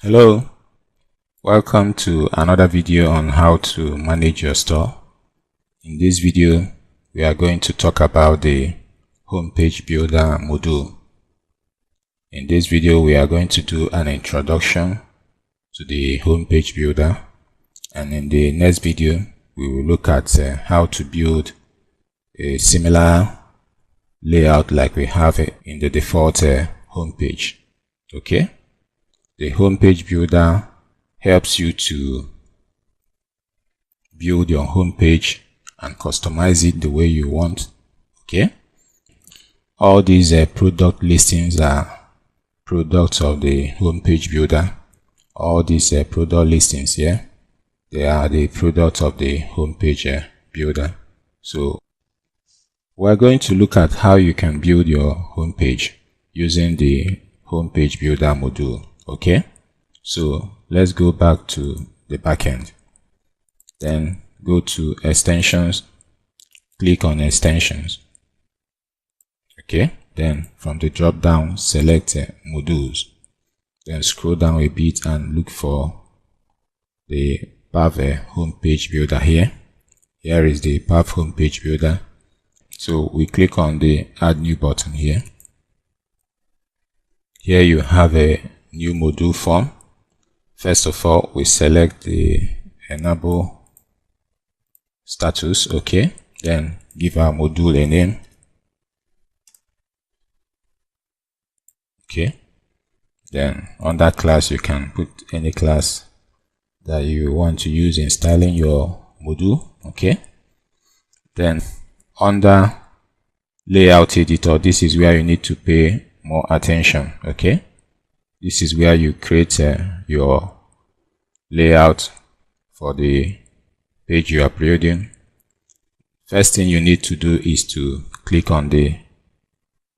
Hello, welcome to another video on how to manage your store. In this video, we are going to talk about the homepage builder module. In this video, we are going to do an introduction to the homepage builder, and in the next video, we will look at how to build a similar layout like we have in the default homepage. Okay. The homepage builder helps you to build your homepage and customize it the way you want. Okay. All these product listings are products of the homepage builder. All these product listings here, they are the products of the homepage builder. So we're going to look at how you can build your homepage using the homepage builder module. Okay, so let's go back to the backend. Then go to extensions, click on extensions. Okay, then from the drop down, select modules. Then scroll down a bit and look for the path homepage builder here. Here is the path homepage builder. So we click on the add new button here. Here you have a new module form. First of all, we select the enable status. Okay, then give our module a name. Okay, then under class you can put any class that you want to use in styling your module. Okay, then under layout editor, this is where you need to pay more attention. Okay, this is where you create your layout for the page you are building. First thing you need to do is to click on the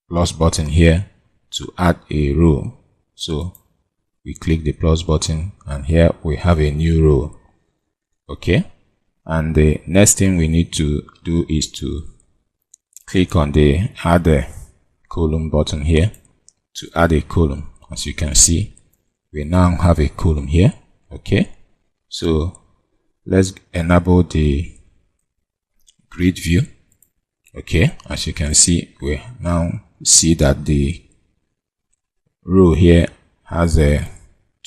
plus button here to add a row. So we click the plus button and here we have a new row. Okay, and the next thing we need to do is to click on the add a column button here to add a column. As you can see, we now have a column here. Okay, so let's enable the grid view. Okay, as you can see, we now see that the row here has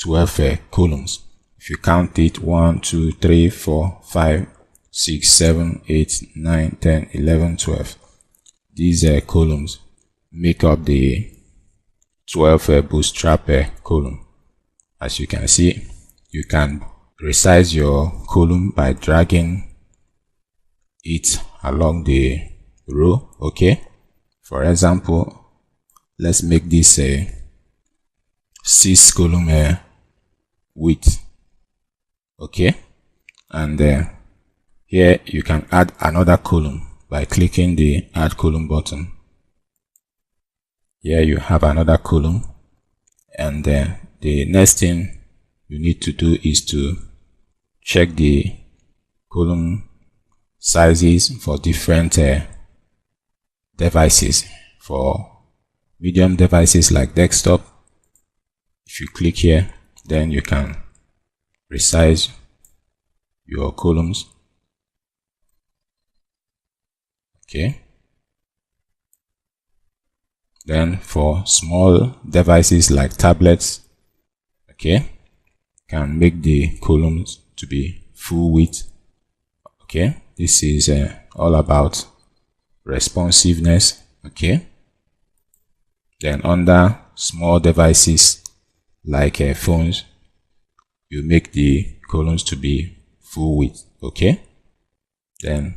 12 columns. If you count it, 1 2 3 4 5 6 7 8 9 10 11 12, these columns make up the 12 bootstrap column. As you can see, you can resize your column by dragging it along the row. Okay, for example, let's make this a 6 column width. Okay, and here you can add another column by clicking the add column button. Here you have another column, and the next thing you need to do is to check the column sizes for different devices. For medium devices like desktop, if you click here, then you can resize your columns. Okay, then for small devices like tablets, okay, can make the columns to be full width. Okay, this is all about responsiveness. Okay, then under small devices like phones, you make the columns to be full width. Okay, then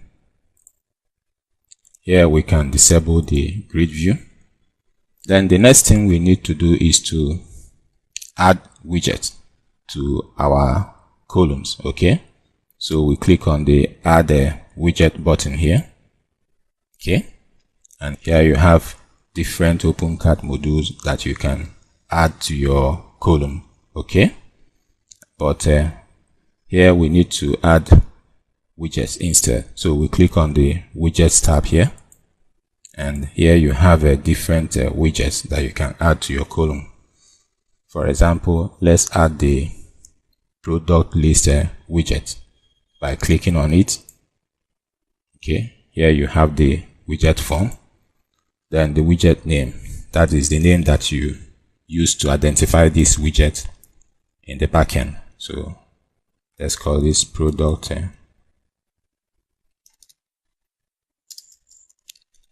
here we can disable the grid view. Then the next thing we need to do is to add widgets to our columns. Okay, so we click on the add a widget button here. Okay, and here you have different OpenCart modules that you can add to your column. Okay, but here we need to add widgets instead. So we click on the widgets tab here, and here you have different widgets that you can add to your column. For example, let's add the product list widget by clicking on it. Okay, here you have the widget form, then the widget name, that is the name that you use to identify this widget in the backend. So let's call this product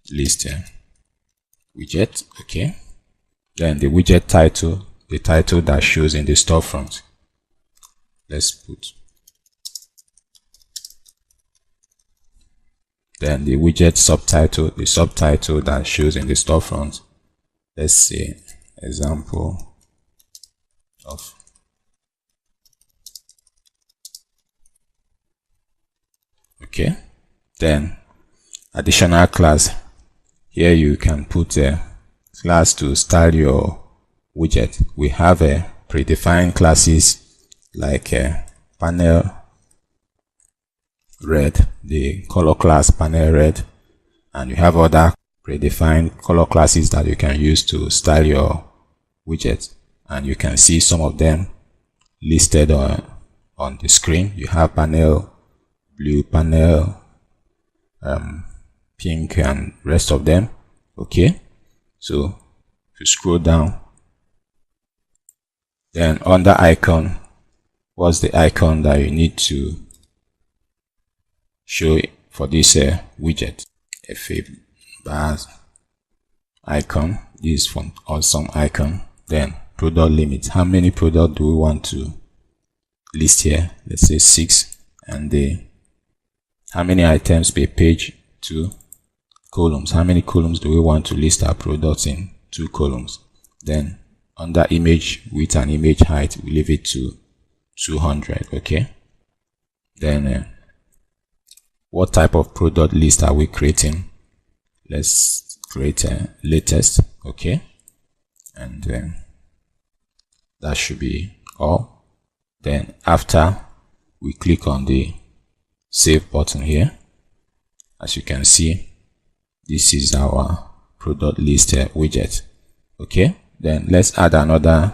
list widget. Okay, then the widget title, the title that shows in the storefront, let's put. Then the widget subtitle, the subtitle that shows in the storefront, let's say example of okay. Then additional class, here you can put a class to style your widget. We have a predefined classes like a panel red, the color class panel red, and you have other predefined color classes that you can use to style your widget, and you can see some of them listed on the screen. You have panel blue, panel pink, and rest of them. Okay, so if you scroll down, then under icon, what's the icon that you need to show for this widget? A fav bars icon, this is an awesome icon. Then product limit, how many products do we want to list here? Let's say 6. And the how many items per page? 2 columns. How many columns do we want to list our products in? 2 columns. Then under image width and image height, we leave it to 200. Okay, then what type of product list are we creating? Let's create a latest. Okay, and that should be all. Then after we click on the save button here, as you can see, this is our product list widget. Okay, then let's add another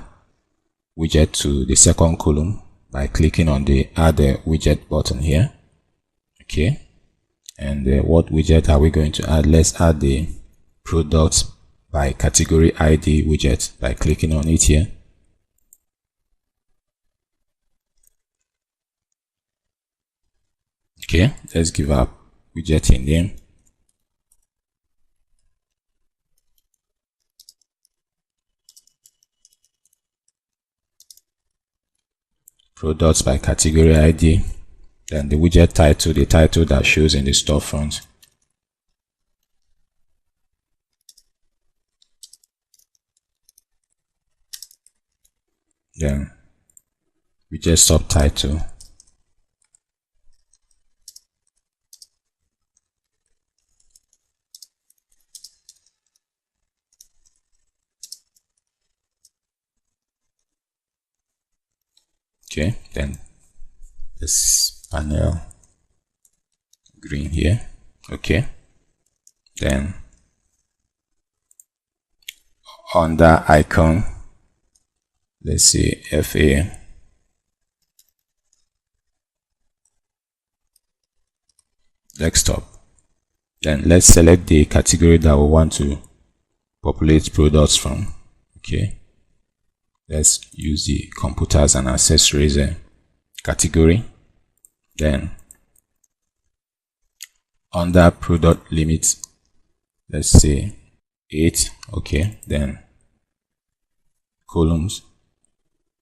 widget to the second column by clicking on the add a widget button here. Okay, and what widget are we going to add? Let's add the products by category ID widget by clicking on it here. Okay, let's give our widget a name. Products by category ID. Then the widget title, the title that shows in the storefront. Then widget subtitle. Okay, then this panel green here. Okay, then under icon, let's see FA desktop. Then let's select the category that we want to populate products from. Okay, let's use the computers and accessories category. Then under product limit, let's say 8. Okay, then columns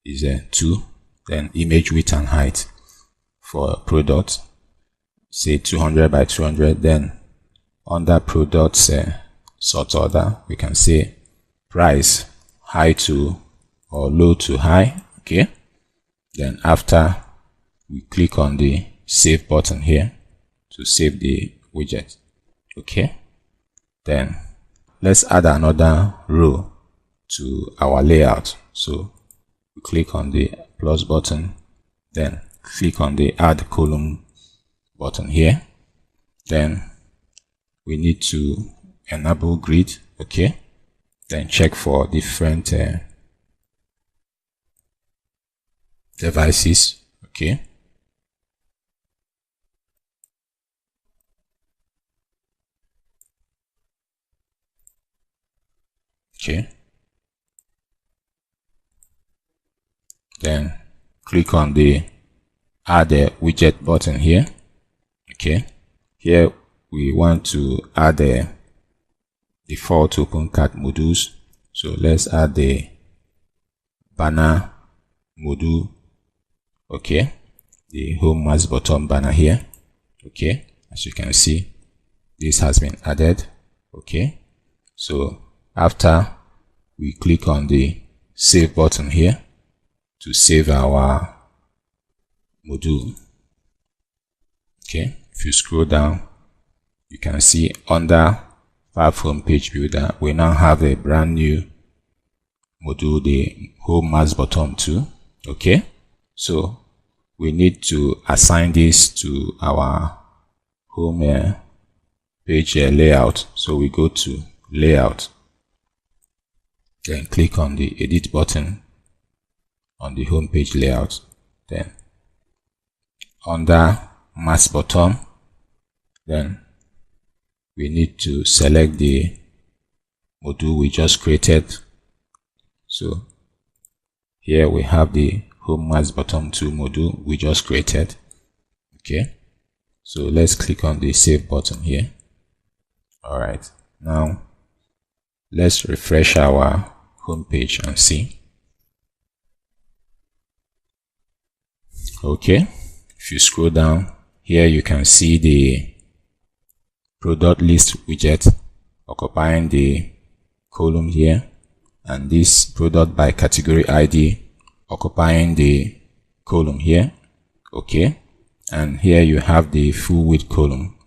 is 2. Then image width and height for product, say 200 by 200. Then under products sort order, we can say price high to or low to high. Okay, then after we click on the save button here to save the widget. Okay, then let's add another row to our layout. So we click on the plus button, then click on the add column button here. Then we need to enable grid. Okay, then check for different devices. Okay. Okay. Then click on the add a widget button here. Okay. Here we want to add a default OpenCart modules. So let's add the banner module. Okay. The home mask bottom banner here. Okay. As you can see, this has been added. Okay. So after we click on the save button here to save our module. Okay, if you scroll down, you can see under Fab Home Page Builder, we now have a brand new module, the home mask bottom 2. Okay, so we need to assign this to our home page layout. So we go to layout, then click on the edit button on the home page layout. Then under mask bottom, then we need to select the module we just created. So here we have the home mask bottom 2 module we just created. Okay, so let's click on the save button here. All right, now let's refresh our home page and see. Okay, if you scroll down here, you can see the product list widget occupying the column here, and this product by category ID occupying the column here. Okay, and here you have the full width column,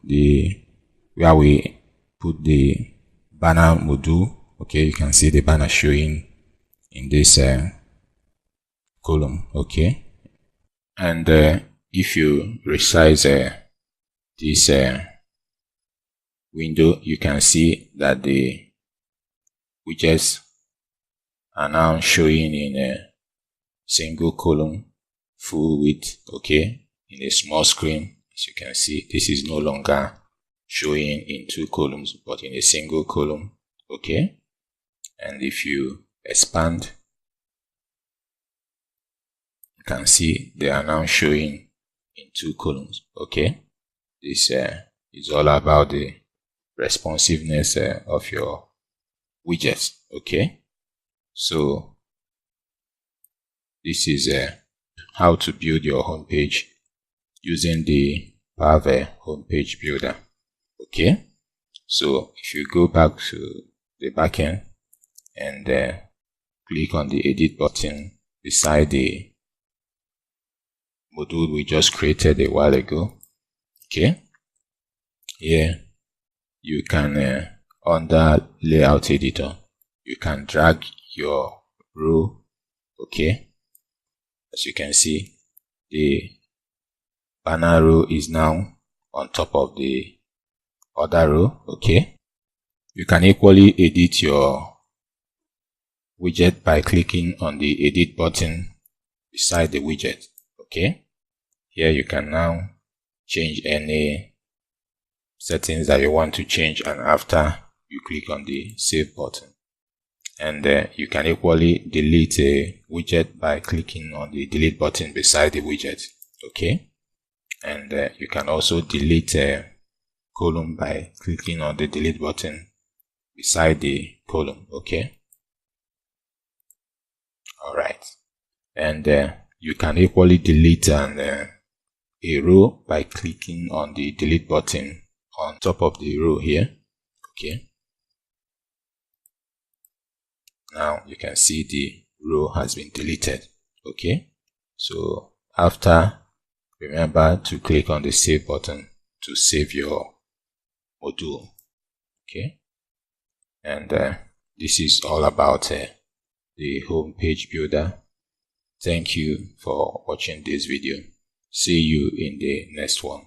where we put the banner module. Okay, you can see the banner showing in this column. Okay, and if you resize this window, you can see that the widgets are now showing in a single column, full width. Okay, in a small screen. As you can see, this is no longer showing in 2 columns but in a single column. Okay, and if you expand, you can see they are now showing in 2 columns. Okay, this is all about the responsiveness of your widgets. Okay, so this is how to build your homepage using the Power Homepage Builder. Okay, so if you go back to the backend and click on the edit button beside the module we just created a while ago. Okay, here you can under layout editor, you can drag your row. Okay, as you can see, the banner row is now on top of the other row. Okay, you can equally edit your widget by clicking on the edit button beside the widget. Okay, here you can now change any settings that you want to change, and after you click on the save button, and you can equally delete a widget by clicking on the delete button beside the widget. Okay, and you can also delete a column by clicking on the delete button beside the column. Okay, all right, and you can equally delete a row by clicking on the delete button on top of the row here. Okay, now you can see the row has been deleted. Okay, so after, remember to click on the save button to save your module. Okay, and this is all about the home page builder. Thank you for watching this video. See you in the next one.